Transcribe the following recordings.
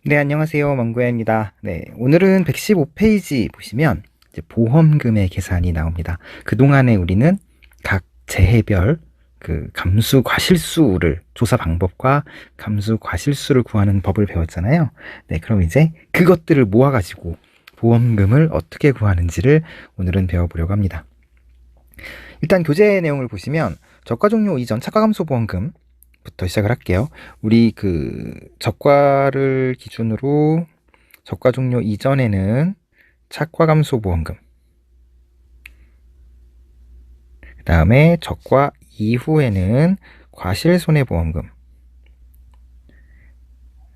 네, 안녕하세요. 망고야입니다. 네, 오늘은 115페이지 보시면 이제 보험금의 계산이 나옵니다. 그동안에 우리는 각 재해별 그 감수 과실수를 조사 방법과 감수 과실수를 구하는 법을 배웠잖아요. 네, 그럼 이제 그것들을 모아가지고 보험금을 어떻게 구하는지를 오늘은 배워보려고 합니다. 일단 교재 내용을 보시면 저가 종료 이전 차가 감소 보험금 부터 시작을 할게요. 우리 그 저가를 기준으로 저가 종료 이전에는 차과 감소 보험금, 그 다음에 저가 이후에는 과실 손해 보험금.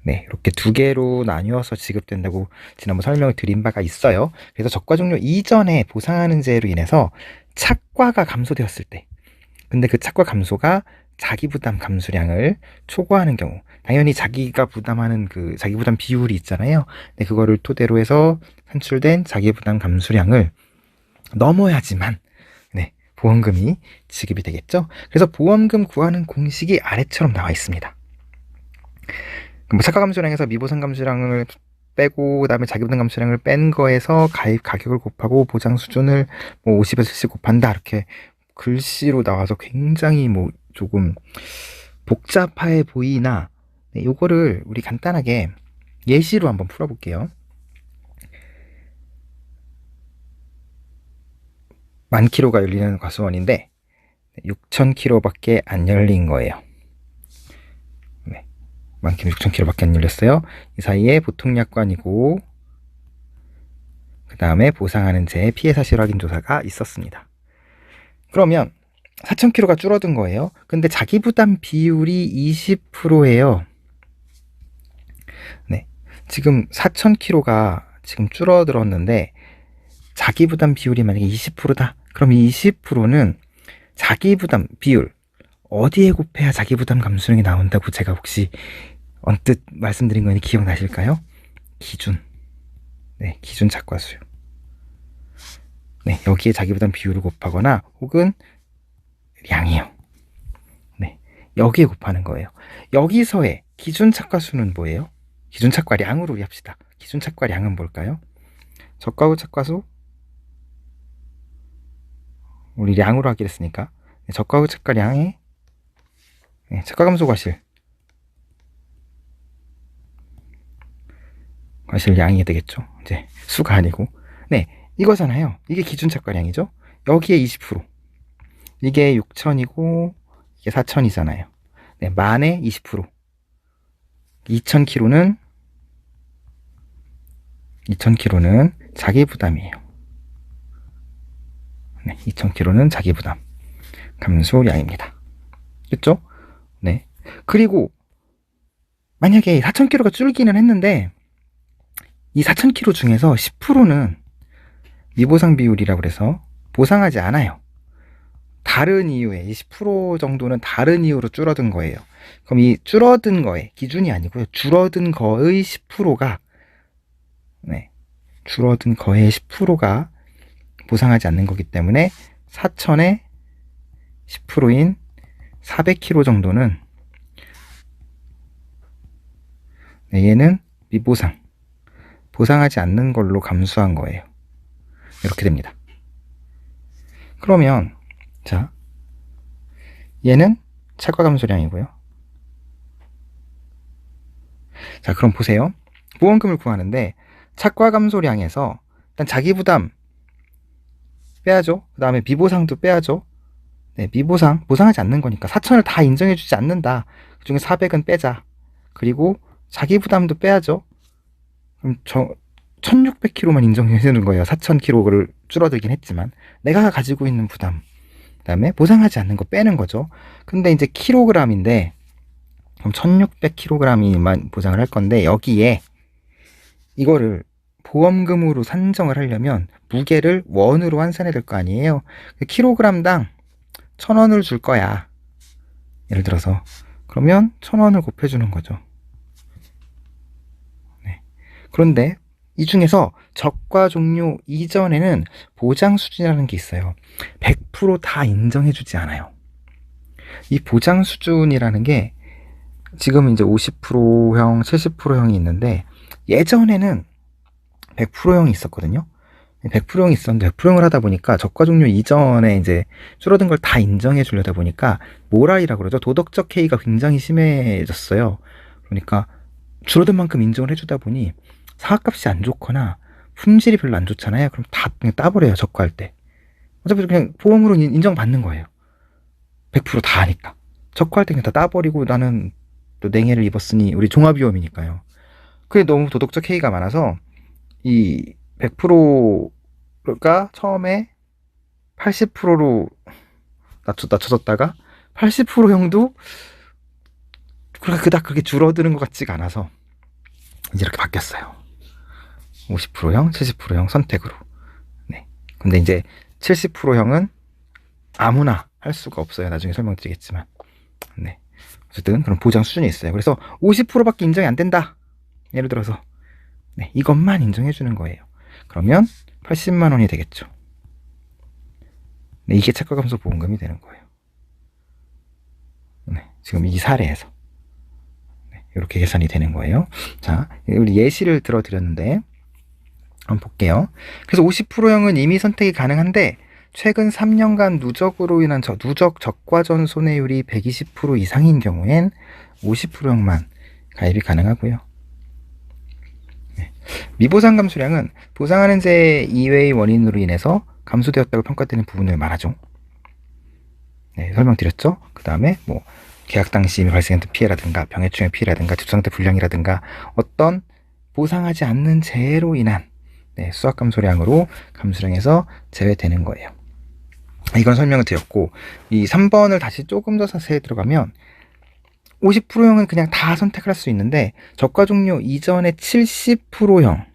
네, 이렇게 두 개로 나뉘어서 지급된다고 지난번 설명을 드린 바가 있어요. 그래서 저가 종료 이전에 보상하는 제로 인해서 차과가 감소되었을 때, 근데 그 차과 감소가 자기 부담 감수량을 초과하는 경우, 당연히 자기가 부담하는 그 자기 부담 비율이 있잖아요. 네, 그거를 토대로 해서 산출된 자기 부담 감수량을 넘어야지만 네, 보험금이 지급이 되겠죠. 그래서 보험금 구하는 공식이 아래처럼 나와 있습니다. 뭐 차가 감수량에서 미보상 감수량을 빼고 그다음에 자기 부담 감수량을 뺀 거에서 가입 가격을 곱하고 보장 수준을 뭐 50에서 70 곱한다 이렇게 글씨로 나와서 굉장히 뭐 조금 복잡해 보이나 네, 요거를 우리 간단하게 예시로 한번 풀어볼게요. 10,000km가 열리는 과수원인데 6,000km밖에 안 열린 거예요. 네, 10,000km, 6,000km밖에 안 열렸어요. 이 사이에 보통약관이고 그 다음에 보상하는 제 피해 사실 확인 조사가 있었습니다. 그러면 4,000km가 줄어든 거예요. 근데 자기 부담 비율이 20%예요. 네. 지금 4,000km가 지금 줄어들었는데 자기 부담 비율이 만약에 20%다. 그럼 이 20%는 자기 부담 비율 어디에 곱해야 자기 부담 감수량이 나온다고 제가 혹시 언뜻 말씀드린 거 기억나실까요? 기준. 네, 기준 차과수. 네, 여기에 자기 부담 비율을 곱하거나 혹은 량이요. 네, 여기에 곱하는 거예요. 여기서의 기준 착과수는 뭐예요? 기준 착과량으로 우리 합시다. 기준 착과량은 뭘까요? 저가후 착과수 우리 량으로 하기로 했으니까 저가후 착과량의 착과감소 과실 과실량이 되겠죠. 이제 수가 아니고 네 이거잖아요. 이게 기준 착과량이죠. 여기에 20% 이게 6,000이고 이게 4,000이잖아요. 네, 만에 20% 2,000km는 자기 부담이에요. 네, 2,000km는 자기 부담 감소량입니다. 그렇죠? 네. 그리고 만약에 4,000km가 줄기는 했는데 이 4,000km 중에서 10%는 미보상 비율이라고 해서 보상하지 않아요. 다른 이유에 20% 정도는 다른 이유로 줄어든 거예요. 그럼 이 줄어든 거에 기준이 아니고요. 줄어든 거의 10%가 네, 줄어든 거의 10%가 보상하지 않는 거기 때문에 4,000의 10%인 400km 정도는 네, 얘는 미보상 보상하지 않는 걸로 감수한 거예요. 이렇게 됩니다. 그러면 자 얘는 차과 감소량이고요. 자 그럼 보세요. 보험금을 구하는데 차과 감소량에서 일단 자기 부담 빼야죠. 그 다음에 미보상도 빼야죠. 네, 미보상 보상하지 않는 거니까 4,000을 다 인정해주지 않는다. 그 중에 400은 빼자. 그리고 자기 부담도 빼야죠. 그럼 1,600km만 인정해주는 거예요. 4,000km를 줄어들긴 했지만 내가 가지고 있는 부담 그 다음에 보상하지 않는 거 빼는 거죠. 근데 이제 킬로그램인데 그럼 1,600kg만 보상을 할 건데 여기에 이거를 보험금으로 산정을 하려면 무게를 원으로 환산해야 될 거 아니에요. 킬로그램당 1,000원을 줄 거야. 예를 들어서 그러면 1,000원을 곱해주는 거죠. 네. 그런데 이 중에서 적과 종료 이전에는 보장 수준이라는 게 있어요. 100% 다 인정해주지 않아요. 이 보장 수준이라는 게 지금 이제 50%형, 70%형이 있는데 예전에는 100%형이 있었거든요. 100%형이 있었는데 100%형을 하다 보니까 저가 종료 이전에 이제 줄어든 걸 다 인정해 주려다 보니까 모랄이라고 그러죠. 도덕적 해이가 굉장히 심해졌어요. 그러니까 줄어든 만큼 인정을 해주다 보니 사과값이 안 좋거나 품질이 별로 안 좋잖아요. 그럼 다 그냥 따버려요. 저가할 때. 어차피 그냥 보험으로 인정받는 거예요. 100%다 하니까. 저가할 때 그냥 다 따버리고 나는 또 냉해를 입었으니 우리 종합위험이니까요. 그게 너무 도덕적 해이가 많아서 이 100%가 처음에 80%로 낮춰졌다가 80%형도 그닥 그렇게 줄어드는 것 같지가 않아서 이제 이렇게 바뀌었어요. 50%형, 70%형 선택으로. 네. 근데 이제 70%형은 아무나 할 수가 없어요. 나중에 설명드리겠지만. 네. 어쨌든 그런 보장 수준이 있어요. 그래서 50%밖에 인정이 안 된다. 예를 들어서 네, 이것만 인정해 주는 거예요. 그러면 80만 원이 되겠죠. 네, 이게 착과감소 보험금이 되는 거예요. 네, 지금 이 사례에서 네, 이렇게 계산이 되는 거예요. 자, 우리 예시를 들어드렸는데 한번 볼게요. 그래서 50%형은 이미 선택이 가능한데 최근 3년간 누적으로 인한 누적 적과전 손해율이 120% 이상인 경우엔 50%형만 가입이 가능하고요. 네. 미보상 감소량은 보상하는 재 이외의 원인으로 인해서 감소되었다고 평가되는 부분을 말하죠. 네, 설명드렸죠. 그 다음에 뭐 계약 당시 이미 발생했던 피해라든가 병해충의 피해라든가 집상태 불량이라든가 어떤 보상하지 않는 재해로 인한 네, 수학 감소량으로 감소량에서 제외되는 거예요. 이건 설명을 드렸고 이 3번을 다시 조금 더 자세히 들어가면 50%형은 그냥 다 선택을 할 수 있는데 저가 종료 이전에 70%형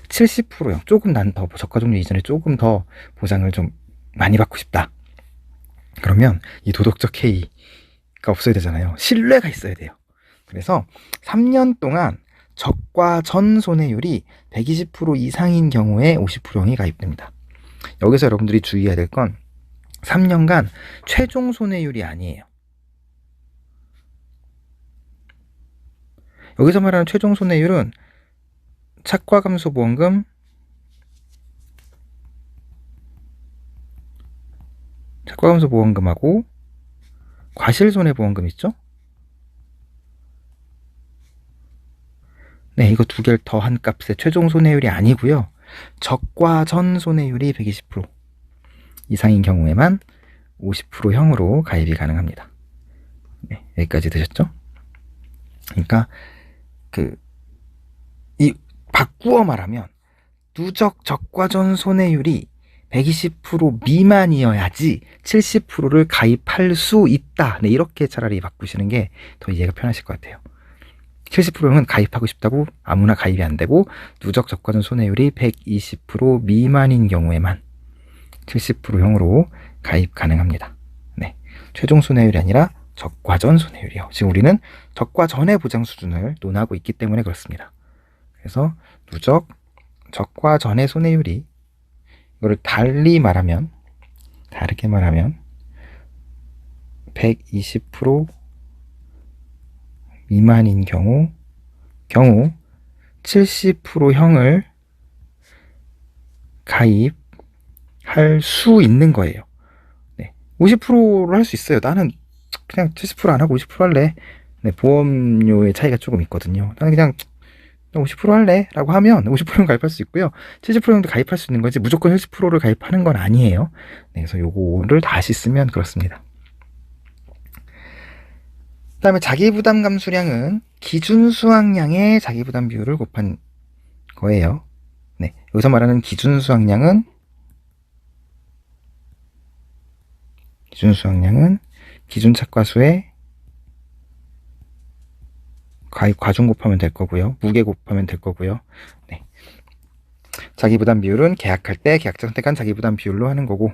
70%형 조금 난 더 저가 종료 이전에 조금 더 보상을 좀 많이 받고 싶다. 그러면 이 도덕적 해이가 없어야 되잖아요. 신뢰가 있어야 돼요. 그래서 3년 동안 적과 전 손해율이 120% 이상인 경우에 50%형이 가입됩니다. 여기서 여러분들이 주의해야 될 건 3년간 최종 손해율이 아니에요. 여기서 말하는 최종 손해율은 착과감소보험금, 착과감소보험금하고 과실손해보험금 있죠? 네, 이거 두 개를 더한 값의 최종 손해율이 아니고요. 적과 전 손해율이 120% 이상인 경우에만 50%형으로 가입이 가능합니다. 네, 여기까지 되셨죠? 그러니까 바꾸어 말하면 누적 적과 전 손해율이 120% 미만이어야지 70%를 가입할 수 있다. 네, 이렇게 차라리 바꾸시는 게 더 이해가 편하실 것 같아요. 70%는 가입하고 싶다고 아무나 가입이 안 되고 누적 적과전 손해율이 120% 미만인 경우에만 70%형으로 가입 가능합니다. 네, 최종 손해율이 아니라 적과전 손해율이요. 지금 우리는 적과전의 보장 수준을 논하고 있기 때문에 그렇습니다. 그래서 누적 적과전의 손해율이 이거를 다르게 말하면 120% 미만인 경우 70%형을 가입할 수 있는 거예요. 네, 50%를 할 수 있어요. 나는 그냥 70%안 하고 50% 할래. 네, 보험료의 차이가 조금 있거든요. 나는 그냥 50% 할래 라고 하면 50%는 가입할 수 있고요. 70%도 가입할 수 있는 거지 무조건 70%를 가입하는 건 아니에요. 네, 그래서 요거를 다시 쓰면 그렇습니다. 그 다음에 자기부담 감수량은 기준 수확량의 자기부담 비율을 곱한 거예요. 네, 여기서 말하는 기준 수확량은 기준 착과수의 과중 곱하면 될 거고요. 무게 곱하면 될 거고요. 네. 자기부담 비율은 계약할 때 계약자 선택한 자기부담 비율로 하는 거고,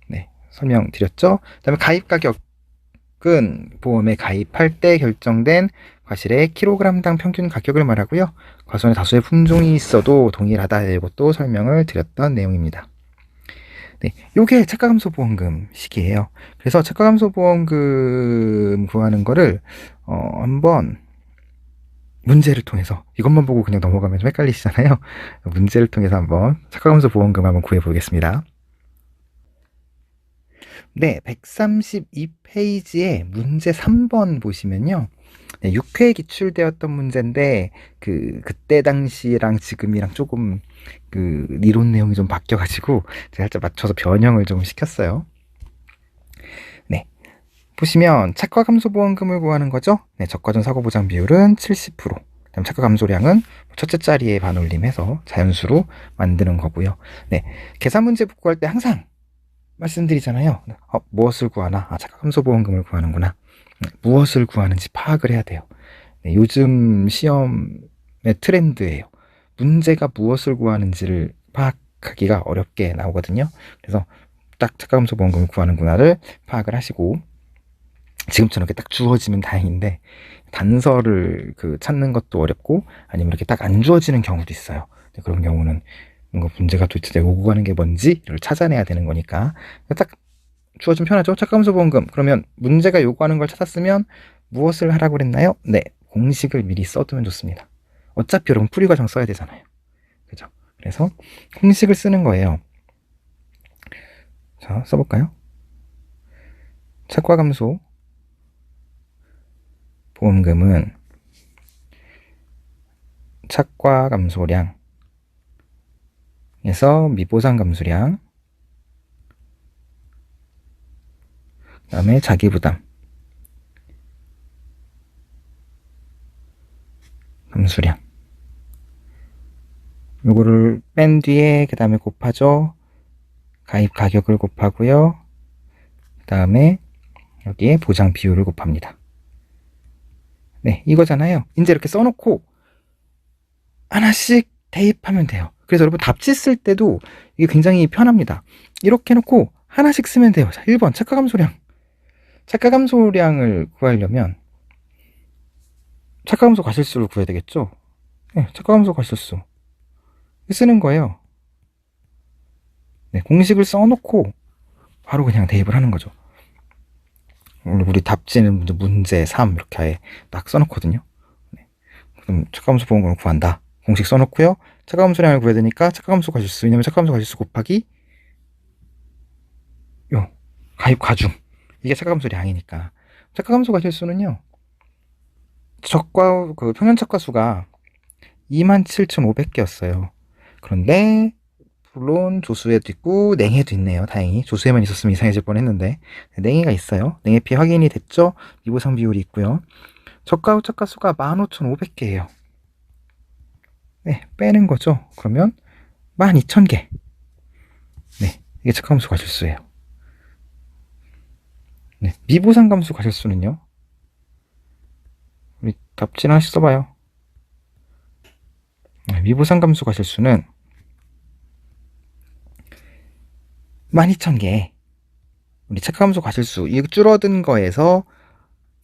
네, 설명드렸죠. 그 다음에 가입 가격은 보험에 가입할 때 결정된 과실의 킬로그램당 평균 가격을 말하고요. 과손의 다수의 품종이 있어도 동일하다. 이것도 설명을 드렸던 내용입니다. 네, 요게 착과감소보험금식이에요. 그래서 착과감소보험금 구하는 거를 한번 문제를 통해서 이것만 보고 그냥 넘어가면 좀 헷갈리시잖아요. 문제를 통해서 한번 착화감소 보험금 한번 구해보겠습니다. 네, 132페이지에 문제 3번 보시면요. 네, 6회에 기출되었던 문제인데 그때 당시랑 지금이랑 조금 이론 내용이 좀 바뀌어가지고 제가 살짝 맞춰서 변형을 좀 시켰어요. 네, 보시면 착과감소보험금을 구하는 거죠. 네, 적과전 사고보장 비율은 70%. 그다음 착과감소량은 첫째 자리에 반올림해서 자연수로 만드는 거고요. 네, 계산 문제 구할 때 항상 말씀드리잖아요. 무엇을 구하나? 착과감소보험금을 구하는구나. 무엇을 구하는지 파악을 해야 돼요. 네, 요즘 시험의 트렌드예요. 문제가 무엇을 구하는지를 파악하기가 어렵게 나오거든요. 그래서 딱 착과감소보험금을 구하는구나를 파악을 하시고 지금처럼 이렇게 딱 주어지면 다행인데 단서를 찾는 것도 어렵고 아니면 이렇게 딱 안 주어지는 경우도 있어요. 그런 경우는 뭔가 문제가 도대체 내가 요구하는 게 뭔지를 찾아내야 되는 거니까 딱 주어지면 편하죠. 착과감소보험금 그러면 문제가 요구하는 걸 찾았으면 무엇을 하라고 그랬나요? 네, 공식을 미리 써두면 좋습니다. 어차피 여러분 풀이 과정 써야 되잖아요. 그죠? 그래서 공식을 쓰는 거예요. 자, 써볼까요? 착과감소 보험금은 착과감소량에서 미보상 감소량, 그 다음에 자기부담 감소량 요거를 뺀 뒤에 그 다음에 곱하죠. 가입 가격을 곱하고요. 그 다음에 여기에 보장 비율을 곱합니다. 네, 이거잖아요. 이제 이렇게 써놓고 하나씩 대입하면 돼요. 그래서 여러분 답지 쓸 때도 이게 굉장히 편합니다. 이렇게 해놓고 하나씩 쓰면 돼요. 자, 1번 착과감소량. 착과감소량을 구하려면 착과감소 과실수를 구해야 되겠죠? 네, 착과감소 과실수 쓰는 거예요. 네, 공식을 써놓고 바로 그냥 대입을 하는 거죠. 우리 답지는 문제 3 이렇게 아예 딱 써놓거든요. 네. 그럼 착과감소 보험금을 구한다. 공식 써놓고요. 착과감소량을 구해야 되니까 착과감소 과실수, 왜냐면 착과감소 과실수 곱하기 요 가입 과중, 이게 착과감소량이니까. 착과감소 과실수는요, 평균 착과수가 27,500개였어요. 그런데 물론 조수에도 있고 냉해도 있네요. 다행히 조수에만 있었으면 이상해질 뻔했는데 냉해가 있어요. 냉해 피해 확인이 됐죠. 미보상 비율이 있고요. 저가 후 착과수가 15,500개예요. 네, 빼는 거죠. 그러면 12,000개. 네, 이게 착과감소 과실수예요. 네, 미보상 감소 과실수는요. 우리 답지를 하나씩 써봐요. 네, 미보상 감소 과실수는 12,000개. 우리 착과감소 과실수 이 줄어든 거에서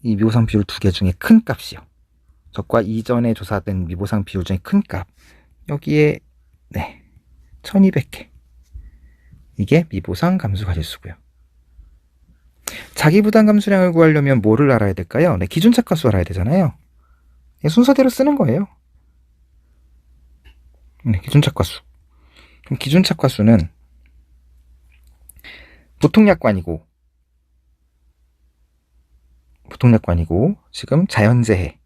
이 미보상 비율 두 개 중에 큰 값이요. 적과 이전에 조사된 미보상 비율 중에 큰 값. 여기에 네, 1200개. 이게 미보상 감소 과실수고요. 자기부담 감소량을 구하려면 뭐를 알아야 될까요? 네, 기준 착과수 알아야 되잖아요. 순서대로 쓰는 거예요. 네, 기준 착과수. 그럼 기준 착과수는 보통약관이고 지금 자연재해가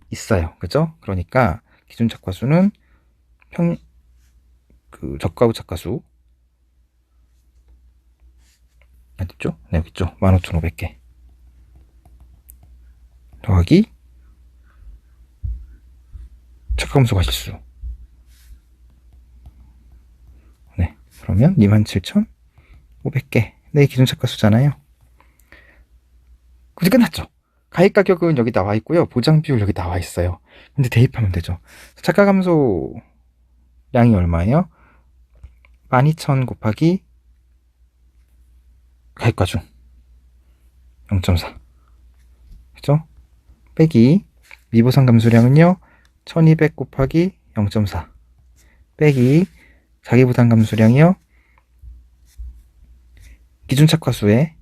있어요. 그죠? 그러니까 기준 착과수는 적과 후 착과수 어딨죠? 네, 여기 있죠. 15,500개 더하기 착과감소 과실수. 네, 그러면 27,500개. 네, 기준 착과수잖아요. 그게 끝났죠. 가입 가격은 여기 나와 있고요. 보장 비율 여기 나와 있어요. 근데 대입하면 되죠. 착과감소량이 얼마예요? 12,000 곱하기 가입 과중 0.4. 그죠? 빼기 미보상 감소량은요. 1200 곱하기 0.4 빼기 자기부담 감소량이요. 기준 착과수에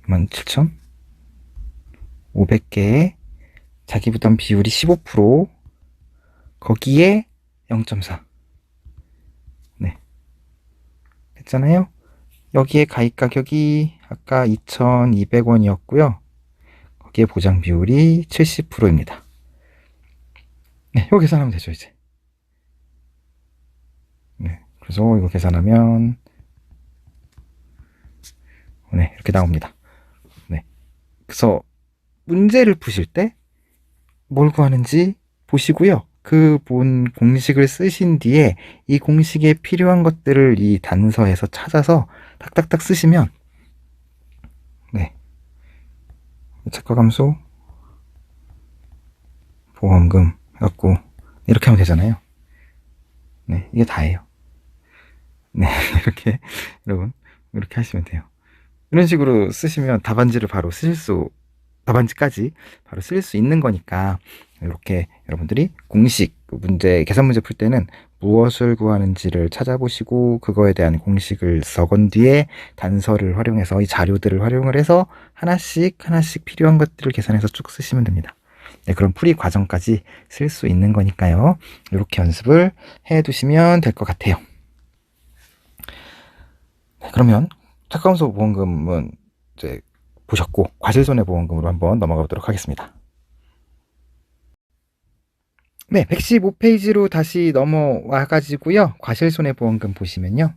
57,500개에 자기부담 비율이 15%, 거기에 0.4. 네. 했잖아요. 여기에 가입 가격이 아까 2,200원이었고요. 거기에 보장 비율이 70%입니다. 네, 이거 계산하면 되죠, 이제. 네, 그래서 이거 계산하면 네, 이렇게 나옵니다. 네. 그래서 문제를 푸실 때 뭘 구하는지 보시고요. 그 본 공식을 쓰신 뒤에 이 공식에 필요한 것들을 이 단서에서 찾아서 딱딱딱 쓰시면 네. 채권 감소, 보험금 해갖고 이렇게 하면 되잖아요. 네, 이게 다예요. 네, 이렇게 여러분 이렇게 하시면 돼요. 이런 식으로 쓰시면 답안지까지 바로 쓸 수 있는 거니까 이렇게 여러분들이 공식 문제 계산 문제 풀 때는 무엇을 구하는지를 찾아보시고 그거에 대한 공식을 적은 뒤에 단서를 활용해서 이 자료들을 활용을 해서 하나씩 필요한 것들을 계산해서 쭉 쓰시면 됩니다. 네, 그럼 풀이 과정까지 쓸 수 있는 거니까요. 이렇게 연습을 해 두시면 될 것 같아요. 네, 그러면 착감소 보험금은 이제 보셨고 과실손해보험금으로 한번 넘어가 보도록 하겠습니다. 네, 115페이지로 다시 넘어와 가지고요. 과실손해보험금 보시면요.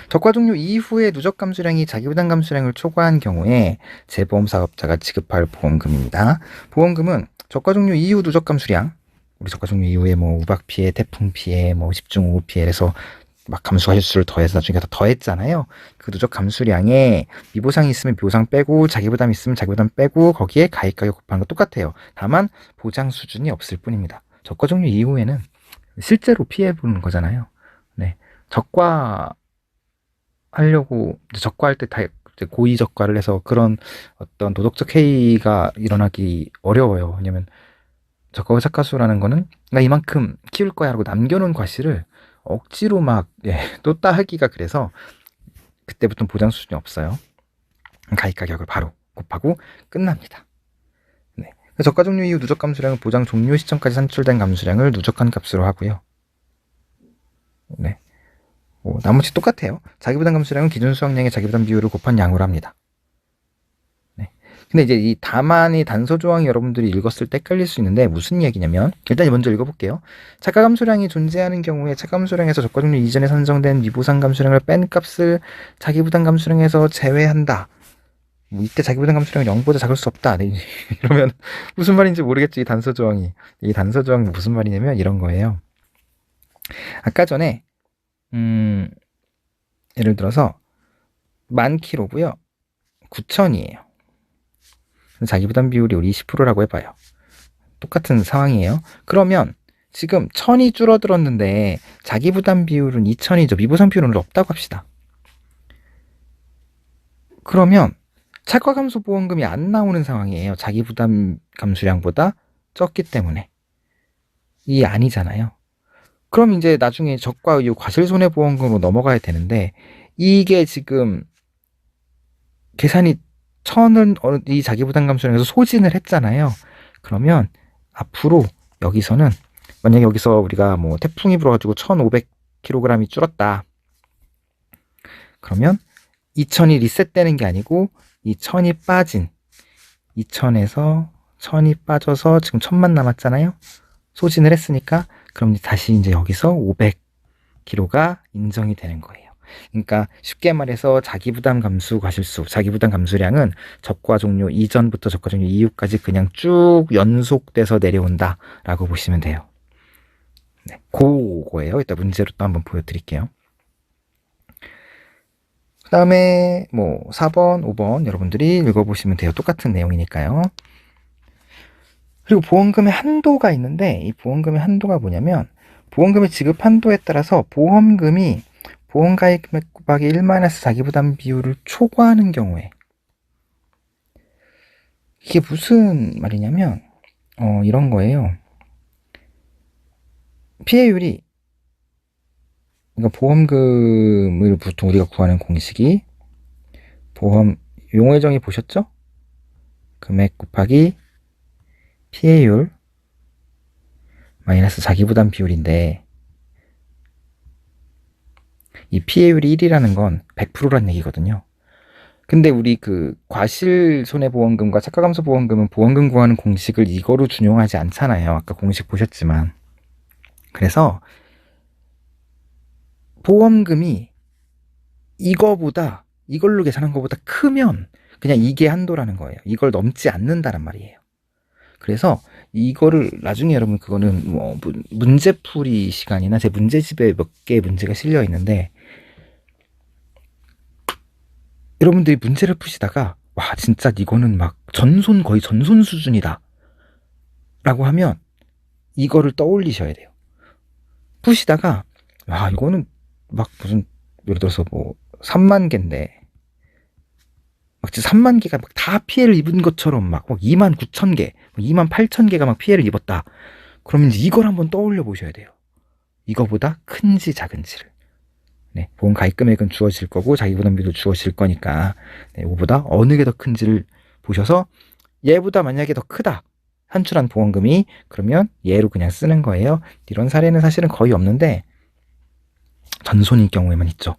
적과 종료 이후에 누적 감수량이 자기부담 감수량을 초과한 경우에 재보험 사업자가 지급할 보험금입니다. 보험금은 적과 종료 이후 누적 감수량, 우리 적과 종료 이후에 뭐 우박 피해, 태풍 피해, 뭐 집중호우 피해에서 막 감수할 수를 더해서 나중에 다 더했잖아요. 그 누적 감수량에 미보상이 있으면 미보상 빼고 자기부담 있으면 자기부담 빼고 거기에 가입가격 곱하는 거 똑같아요. 다만 보장 수준이 없을 뿐입니다. 적과 종료 이후에는 실제로 피해 보는 거잖아요. 네, 적과 하려고 적과할 때 다 고의 적과를 해서 그런 어떤 도덕적 해이가 일어나기 어려워요. 왜냐면 적과가 착과수라는 거는 나 이만큼 키울 거야 라고 남겨놓은 과실을 억지로 막 또 따기가 그래서 그때부터는 보장 수준이 없어요. 가입 가격을 바로 곱하고 끝납니다. 네. 적과 종료 이후 누적 감수량은 보장 종료 시점까지 산출된 감수량을 누적한 값으로 하고요. 네. 나머지 똑같아요. 자기부담 감수량은 기준 수확량의 자기부담 비율을 곱한 양으로 합니다. 네. 근데 이제 이 다만의 단서 조항이 여러분들이 읽었을 때 헷갈릴 수 있는데 무슨 얘기냐면 일단 먼저 읽어볼게요. 차가 감수량이 존재하는 경우에 차가 감수량에서 적과 종료 이전에 산정된 미보상 감수량을 뺀 값을 자기부담 감수량에서 제외한다. 뭐 이때 자기부담 감수량은 0보다 작을 수 없다. 네. 이러면 무슨 말인지 모르겠지. 이 단서 조항이. 이 단서 조항이 무슨 말이냐면 이런 거예요. 아까 전에 예를 들어서 10,000kg고요. 9,000이에요. 자기부담 비율이 우리 20%라고 해봐요. 똑같은 상황이에요. 그러면 지금 1,000이 줄어들었는데 자기부담 비율은 2,000이죠. 미보상 비율은 없다고 합시다. 그러면 차과 감소 보험금이 안 나오는 상황이에요. 자기부담 감수량보다 적기 때문에. 이 아니잖아요. 그럼 이제 나중에 적과 이 과실손해보험금으로 넘어가야 되는데 이게 지금 계산이 1,000은 이 자기부담 감수량에서 소진을 했잖아요. 그러면 앞으로 여기서는 만약에 여기서 우리가 뭐 태풍이 불어가지고 1,500kg이 줄었다. 그러면 2,000이 리셋되는 게 아니고 이 1,000이 빠진 2,000에서 1,000이 빠져서 지금 1,000만 남았잖아요. 소진을 했으니까 그럼 다시 이제 여기서 500kg가 인정이 되는 거예요. 그러니까 쉽게 말해서 자기부담 감수 과실수, 자기부담 감수량은 적과 종료 이전부터 적과 종료 이후까지 그냥 쭉 연속돼서 내려온다라고 보시면 돼요. 네, 그거예요. 이따 문제로 또 한번 보여드릴게요. 그 다음에 뭐 4번, 5번 여러분들이 읽어보시면 돼요. 똑같은 내용이니까요. 그리고 보험금의 한도가 있는데 이 보험금의 한도가 뭐냐면 보험금의 지급 한도에 따라서 보험금이 보험가입 금액 곱하기 1마이너스 자기부담 비율을 초과하는 경우에 이게 무슨 말이냐면 이런 거예요. 피해율이 그러니까 보험금을 보통 우리가 구하는 공식이 보험율 용어의 정의 보셨죠? 금액 곱하기 피해율 마이너스 자기부담 비율인데, 이 피해율이 1이라는 건 100%란 얘기거든요. 근데 우리 그 과실손해보험금과 착가감소보험금은 보험금 구하는 공식을 이거로 준용하지 않잖아요. 아까 공식 보셨지만. 그래서 보험금이 이걸로 계산한 것보다 크면 그냥 이게 한도라는 거예요. 이걸 넘지 않는다란 말이에요. 그래서 이거를 나중에 여러분, 그거는 뭐 문제풀이 시간이나 제 문제집에 몇 개의 문제가 실려 있는데, 여러분들이 문제를 푸시다가 와 진짜 이거는 막 거의 전손 수준이다 라고 하면 이거를 떠올리셔야 돼요. 푸시다가 와 이거는 막 무슨, 예를 들어서 뭐 3만 개인데 막 3만 개가 막 다 피해를 입은 것처럼 막 2만 9천 개, 2만 8천 개가 막 피해를 입었다. 그러면 이제 이걸 한번 떠올려 보셔야 돼요. 이거보다 큰지 작은지를. 네, 보험 가입 금액은 주어질 거고 자기부담비도 주어질 거니까, 네, 이거보다 어느 게 더 큰지를 보셔서 얘보다 만약에 더 크다 산출한 보험금이, 그러면 얘로 그냥 쓰는 거예요. 이런 사례는 사실은 거의 없는데 전손일 경우에만 있죠.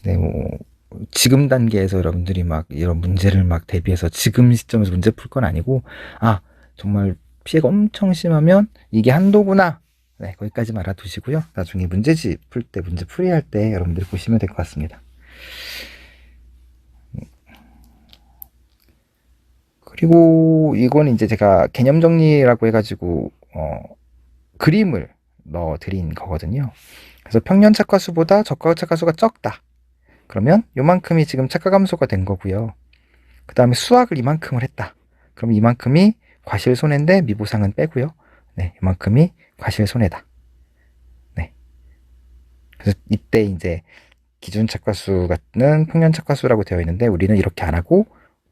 네, 뭐 지금 단계에서 여러분들이 막 이런 문제를 막 대비해서 지금 시점에서 문제 풀 건 아니고, 아 정말 피해가 엄청 심하면 이게 한도구나, 네, 거기까지만 알아두시고요. 나중에 문제집 풀 때, 문제 풀이할 때 여러분들이 보시면 될 것 같습니다. 그리고 이건 이제 제가 개념 정리라고 해가지고 그림을 넣어 드린 거거든요. 그래서 평년 착과수보다 저가 착과수가 적다. 그러면 요만큼이 지금 착가 감소가 된 거고요. 그 다음에 수확을 이만큼을 했다. 그럼 이만큼이 과실 손해인데 미보상은 빼고요. 네, 이만큼이 과실 손해다. 네. 그래서 이때 이제 기준 착과수는 평년 착과수라고 되어 있는데, 우리는 이렇게 안 하고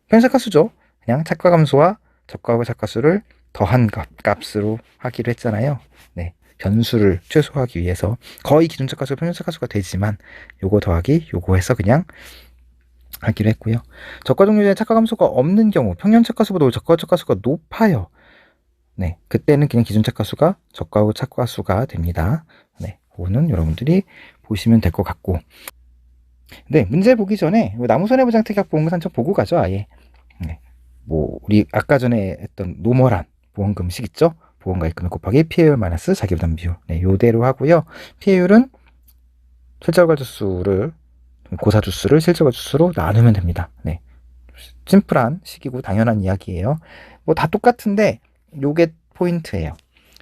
평년 착과수죠. 그냥 착과 감소와 저가 착과수를 더한 값으로 하기로 했잖아요. 네. 변수를 최소화하기 위해서 거의 기준 착과수가 평년 착과수가 되지만 요거 더하기 요거 해서 그냥 하기로 했고요. 저가 종류의 착과 감소가 없는 경우, 평년 착과수보다 저가 착과수가 높아요. 네, 그때는 그냥 기준 착과수가 저가 착과수가 됩니다. 네, 그거는 여러분들이 보시면 될 것 같고, 네, 문제 보기 전에 나무손해보장 특약보험금 산정 보고 가죠, 아예. 네, 뭐 우리 아까 전에 했던 노멀한 보험금식 있죠? 보험가입금액 곱하기 피해율 마이너스 자기부담 비율. 네, 요대로 하고요. 피해율은 실질과주수를, 고사주수를 실질과주수로 나누면 됩니다. 네, 심플한 식이고 당연한 이야기예요. 뭐 다 똑같은데 요게 포인트예요.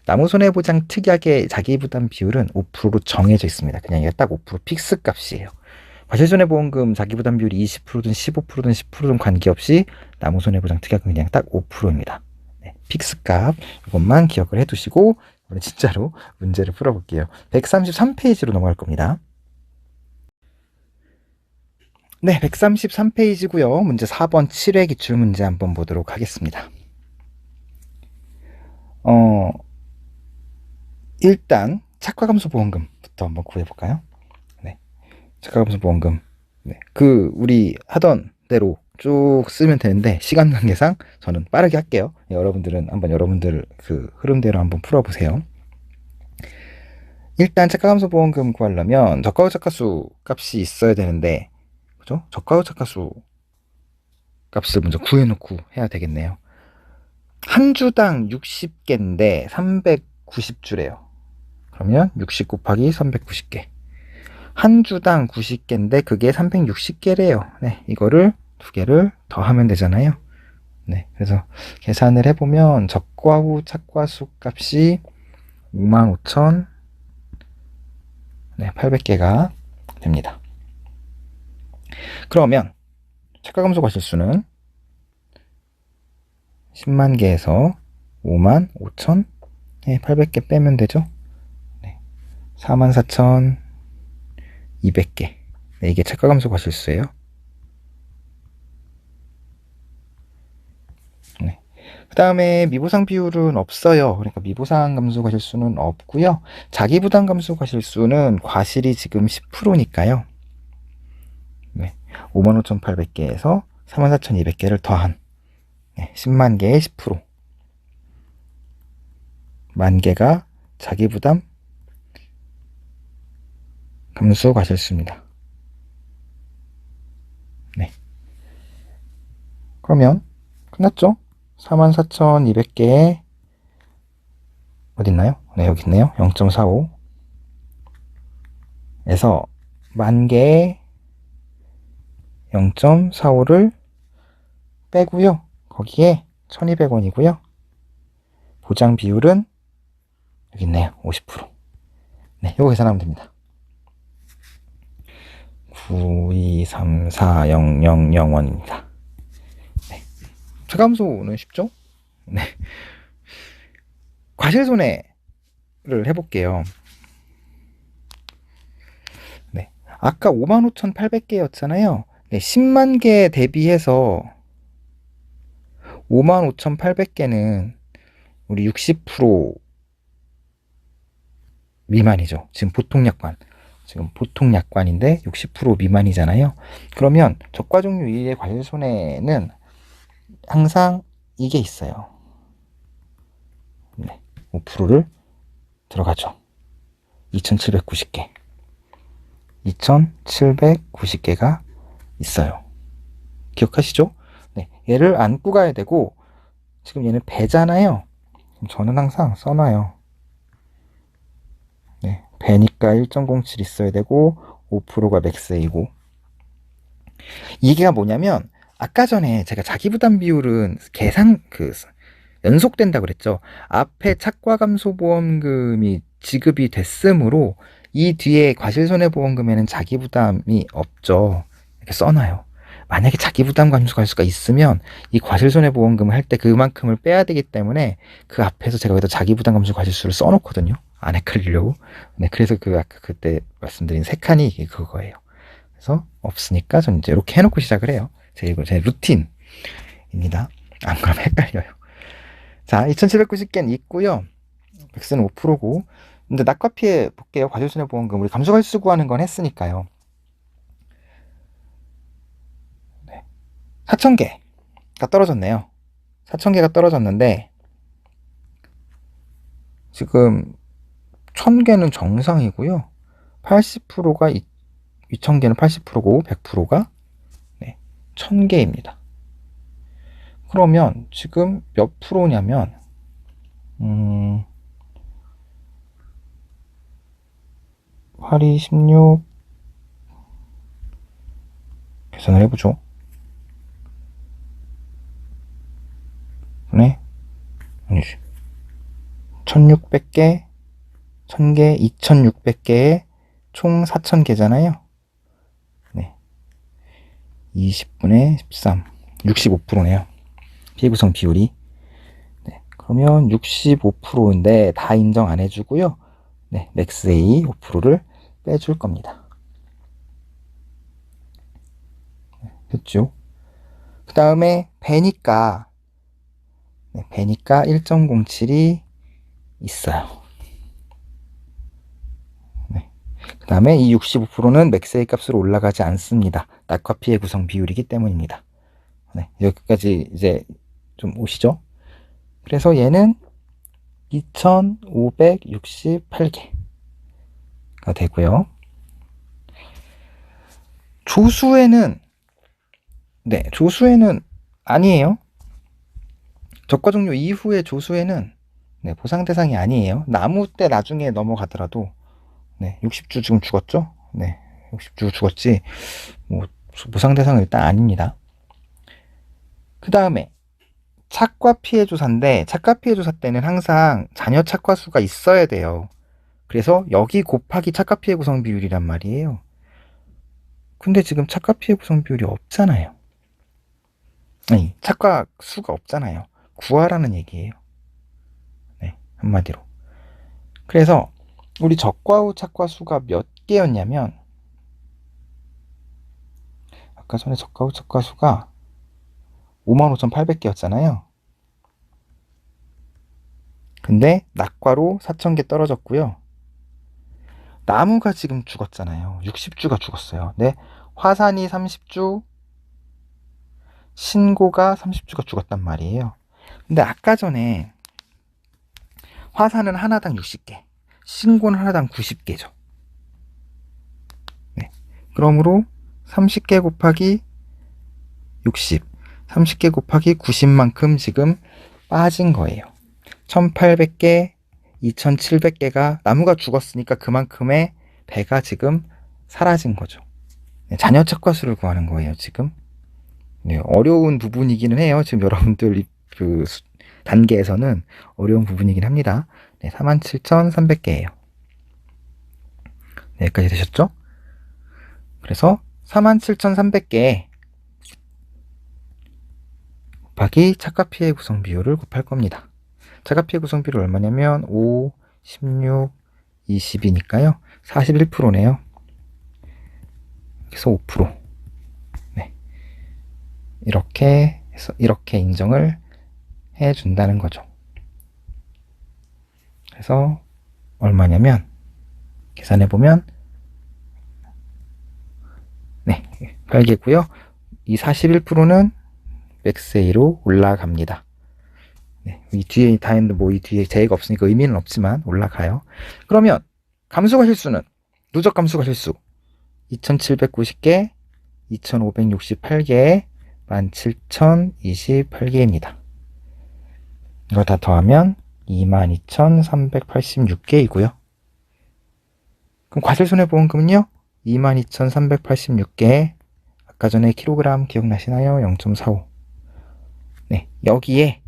나무손해보장 특약의 자기부담 비율은 5%로 정해져 있습니다. 그냥 이게 딱 5% 픽스 값이에요. 과실손해보험금 자기부담 비율이 20%든 15%든 10%든 관계없이 나무손해보장 특약은 그냥 딱 5%입니다. 네, 픽스 값 이것만 기억을 해두시고 우리 진짜로 문제를 풀어볼게요. 133페이지로 넘어갈 겁니다. 네, 133페이지고요. 문제 4번 7회 기출문제 한번 보도록 하겠습니다. 일단 착과감소보험금부터 한번 구해볼까요? 네, 착과감소보험금. 네, 우리 하던 대로 쭉 쓰면 되는데 시간 관계상 저는 빠르게 할게요. 여러분들은 한번 여러분들 그 흐름대로 한번 풀어보세요. 일단 착과감소보험금 구하려면 저가후 착과수 값이 있어야 되는데, 그죠? 저가후 착과수 값을 먼저 구해놓고 해야 되겠네요. 한 주당 60개인데 390주래요. 그러면 60 곱하기 390개. 한 주당 90개인데 그게 360개래요. 네, 이거를 두 개를 더하면 되잖아요. 네, 그래서 계산을 해보면 적과후 착과수 값이 55,000, 네, 800개가 됩니다. 그러면 착과감소 과실수는 10만 개에서 55,800개 빼면 되죠. 네, 44,200개. 네, 이게 착과감소 과실수예요. 네. 그 다음에 미보상 비율은 없어요. 그러니까 미보상 감소 과실수는 없고요. 자기부담 감소 과실수는 과실이 지금 10%니까요. 네, 55,800개에서 44,200개를 더한 10만 개의 10%. 만 개가 자기 부담 감소 과실수입니다. 네. 그러면 끝났죠? 44,200개에 어딨나요? 네, 여기 있네요. 0.45 에서 만 개에 0.45를 빼고요. 거기에 1,200원이고요. 보장 비율은 여기 있네요. 50%. 네, 요거 계산하면 됩니다. 9234000원입니다. 네. 차감소는 쉽죠? 네. 과실손해를 해볼게요. 네. 아까 55,800개였잖아요. 네, 10만 개 대비해서 55,800개는 우리 60% 미만이죠. 지금 보통 약관인데 60% 미만이잖아요. 그러면 적과 종류 2의 과실손해는 항상 이게 있어요. 네, 5%를 들어가죠. 2,790개. 2,790개가 있어요. 기억하시죠? 네, 얘를 안고 가야 되고, 지금 얘는 배잖아요. 저는 항상 써놔요. 네, 배니까 1.07 있어야 되고 5%가 맥스이고, 이게가 뭐냐면 아까 전에 제가 자기부담 비율은 연속된다고 그랬죠. 앞에 착과감소보험금이 지급이 됐으므로 이 뒤에 과실손해보험금에는 자기부담이 없죠. 이렇게 써놔요. 만약에 자기부담 감소과실수가 있으면 이 과실손해보험금을 할 때 그만큼을 빼야 되기 때문에 그 앞에서 제가 여기다 자기부담 감소과실수를 써놓거든요. 안 헷갈리려고. 네, 그래서 아까 그때 말씀드린 세 칸이 그거예요. 그래서 없으니까 저는 이제 이렇게 해놓고 시작을 해요. 제 루틴입니다. 안 그러면 헷갈려요. 자, 2,790개는 있고요. 백스는 5%고. 근데 낙과 피해 볼게요. 과실손해보험금 우리 감소과실수 구하는 건 했으니까요. 네. 4,000개가 떨어졌네요. 4,000개가 떨어졌는데 지금 1,000개는 정상이고요. 80%가 2,000개는 80%고 100%가 1,000개입니다. 그러면 지금 몇 프로냐면 8이 16 계산을 해보죠. 네, 아니지. 1,600개, 1,000개, 2,600개에 총 4,000개잖아요. 네, 20분의 13, 65%네요. 피해구성 비율이. 네, 그러면 65%인데 다 인정 안 해주고요. 네, 맥스A 5%를 빼줄 겁니다. 됐죠? 그 다음에 배니까 1.07이 있어요. 네. 그 다음에 이 65%는 맥스A 값으로 올라가지 않습니다. 낙과 피해 구성 비율이기 때문입니다. 네, 여기까지 이제 좀 오시죠? 그래서 얘는 2,568개가 되고요. 조수에는 아니에요. 적과 종료 이후의 조수에는 보상 대상이 아니에요. 나무 때 나중에 넘어가더라도 60주 지금 죽었죠? 60주 죽었지 뭐 보상 대상은 일단 아닙니다. 그 다음에 착과 피해 조사인데 착과 피해 조사 때는 항상 잔여 착과 수가 있어야 돼요. 그래서 여기 곱하기 착과 피해 구성 비율이란 말이에요. 근데 지금 착과 피해 구성 비율이 없잖아요. 아니, 착과 수가 없잖아요. 구하라는 얘기예요. 네, 한마디로. 그래서 우리 적과 후 착과 수가 몇 개였냐면 아까 전에 적과 후 착과 수가 55,800개였잖아요. 근데 낙과로 4,000개 떨어졌고요. 나무가 지금 죽었잖아요. 60주가 죽었어요. 네, 화산이 30주, 신고가 30주가 죽었단 말이에요. 근데 아까 전에 화산은 하나당 60개, 신고는 하나당 90개죠. 네. 그러므로 30개 곱하기 60, 30개 곱하기 90만큼 지금 빠진 거예요. 1800개, 2700개가 나무가 죽었으니까 그만큼의 배가 지금 사라진 거죠. 네, 잔여 착과수를 구하는 거예요, 지금. 네, 어려운 부분이기는 해요. 지금 여러분들 그 단계에서는 어려운 부분이긴 합니다. 네, 47,300개예요. 네, 여기까지 되셨죠? 그래서 47,300개 곱하기 착과 피해 구성 비율을 곱할 겁니다. 착과 피해 구성 비율이 얼마냐면 5, 16, 20이니까요. 41%네요. 그래서 5%. 네. 이렇게 해서 이렇게 인정을 해 준다는 거죠. 그래서 얼마냐면 계산해 보면 네, 8개고요. 이 41%는 맥스A로 올라갑니다. 네, 이 뒤에 다 했는데 뭐 이 뒤에 제의가 없으니까 의미는 없지만 올라가요. 그러면 감수가 실수는 누적 감수가 실수 2790개, 2568개, 17,028개입니다. 이거 다 더하면 22,386개이고요. 그럼 과실손해보험금은요? 22,386개. 아까 전에 킬로그램 기억나시나요? 0.45. 네, 여기에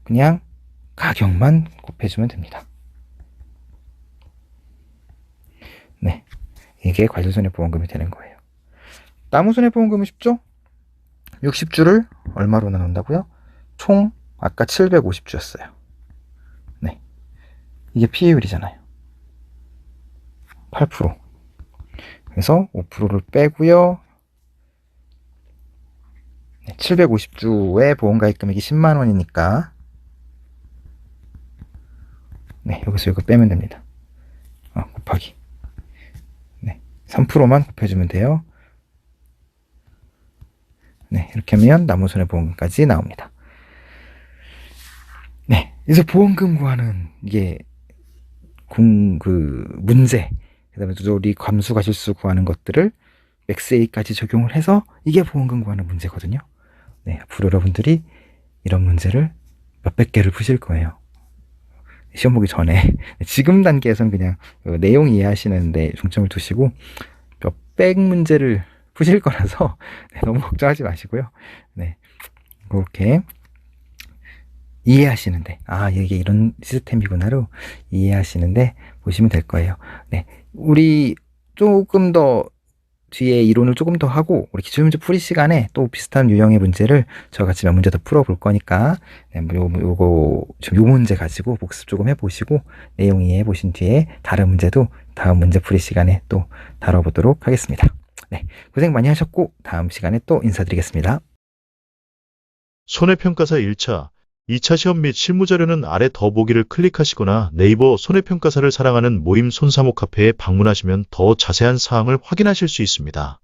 그냥 가격만 곱해주면 됩니다. 네, 이게 과실손해보험금이 되는 거예요. 나무손해보험금은 쉽죠? 60주를 얼마로 나눈다고요? 총 아까 750주였어요. 네, 이게 피해율이잖아요. 8%. 그래서 5%를 빼고요. 네, 750주의 보험가입 금액이 10만 원이니까 네, 여기서 이거 빼면 됩니다. 곱하기. 네, 3%만 곱해주면 돼요. 네, 이렇게 하면 나무손해보험금까지 나옵니다. 네, 이제 보험금 구하는 이게 문제, 그 다음에 우리 감수과실수 구하는 것들을 맥스A까지 적용을 해서 이게 보험금 구하는 문제거든요. 네, 앞으로 여러분들이 이런 문제를 몇백 개를 푸실 거예요. 시험 보기 전에. 지금 단계에서는 그냥 내용 이해하시는데 중점을 두시고 몇백 문제를 푸실 거라서 네, 너무 걱정하지 마시고요. 네, 그렇게 이해하시는데 이게 이런 시스템이구나로 이해하시는데 보시면 될 거예요. 네, 우리 조금 더 뒤에 이론을 조금 더 하고 우리 기출문제 풀이 시간에 또 비슷한 유형의 문제를 저와 같이 몇 문제 더 풀어볼 거니까 네, 요거 지금 요 문제 가지고 복습 조금 해보시고 내용 이해해 보신 뒤에 다른 문제도 다음 문제 풀이 시간에 또 다뤄보도록 하겠습니다. 네, 고생 많이 하셨고 다음 시간에 또 인사드리겠습니다. 손해평가사 1차, 2차 시험 및 실무자료는 아래 더보기를 클릭하시거나 네이버 손해평가사를 사랑하는 모임 손사모 카페에 방문하시면 더 자세한 사항을 확인하실 수 있습니다.